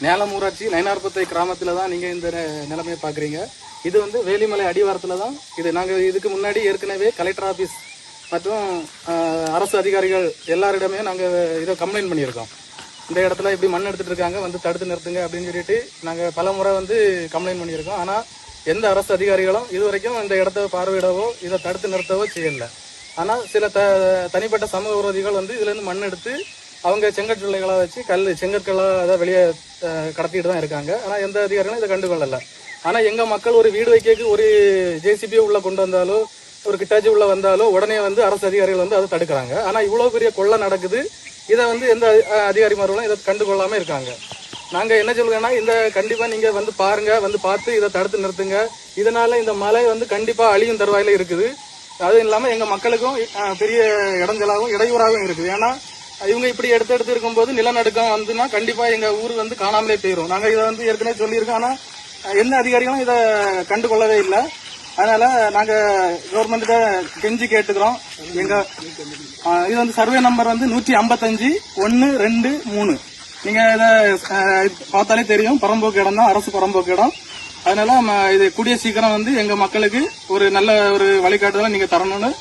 நேலம் ஊராட்சி நயினார்பத்தை கிராமத்துல தான் நீங்க இந்த நிலைமையை பாக்குறீங்க. இது வந்து வேலிமலை அடிவாரத்துல தான். இது நாங்க இதுக்கு முன்னாடி ஏற்கனவே கலெக்டர் ஆபீஸ் மற்றும் அரசு அதிகாரிகள் எல்லாரிடமே நாங்க இதை கம்ப்ளைண்ட் பண்ணியிருக்கோம். இந்த இடத்துல இப்படி மண் எடுத்துட்டு இருக்காங்க, வந்து தடுத்து நிறுத்துங்க அப்படின்னு சொல்லிட்டு நாங்க பல முறை வந்து கம்ப்ளைண்ட் பண்ணியிருக்கோம். ஆனா எந்த அரசு அதிகாரிகளும் இதுவரைக்கும் இந்த இடத்த பார்வையிடவோ இதை தடுத்து நிறுத்தவோ செய்யல. ஆனா சில தனிப்பட்ட சமூக விரோதிகள் வந்து இதுல இருந்து மண் எடுத்து அவங்க செங்கற்சூளைகளா வச்சு செங்கற்களா அதை வெளியே கடத்திட்டு தான் இருக்காங்க. ஆனா எந்த அதிகாரிகளும் இதை கண்டுகொள்ளல. ஆனா எங்க மக்கள் ஒரு வீடு வைக்க ஒரு ஜேசிபி உள்ள கொண்டு வந்தாலோ ஒரு கிட்டாச்சி உள்ள வந்தாலோ உடனே வந்து அரசு அதிகாரிகள் வந்து அதை தடுக்கிறாங்க. ஆனா இவ்வளவு பெரிய கொள்ளை நடக்குது, இதை வந்து எந்த அதிகாரிமார்களும் இதை கண்டுகொள்ளாம இருக்காங்க. நாங்க என்ன சொல்லுங்கன்னா, இந்த கண்டிப்பா நீங்க வந்து பாருங்க, வந்து பார்த்து இதை தடுத்து நிறுத்துங்க. இதனால இந்த மலை வந்து கண்டிப்பா அழியும் தருவாயில இருக்குது. அதுவும் இல்லாம எங்க மக்களுக்கும் பெரிய இடைஞ்சலாகவும் இடையூறாகவும் இருக்குது. ஏன்னா இவங்க இப்படி எடுத்து இருக்கும்போது நிலநடுக்கம் வந்துன்னா கண்டிப்பா எங்க ஊர் வந்து காணாமலே போயிடும். நாங்க இதை வந்து ஏற்கனவே சொல்லியிருக்கோம். ஆனா எந்த அதிகாரிகளும் இதை கண்டுகொள்ளவே இல்லை. அதனால நாங்க கவர்மெண்ட்ட கெஞ்சி கேட்டுக்கிறோம். எங்க இது வந்து சர்வே நம்பர் வந்து 155-1-2-3. நீங்க இதை பார்த்தாலே தெரியும், பரம்போக்கு இடம் தான், அரசு பரம்போக்கு இடம். அதனால இது கூடிய சீக்கிரம் வந்து எங்க மக்களுக்கு ஒரு நல்ல ஒரு வழிகாட்டுதலை நீங்க தரணும்னு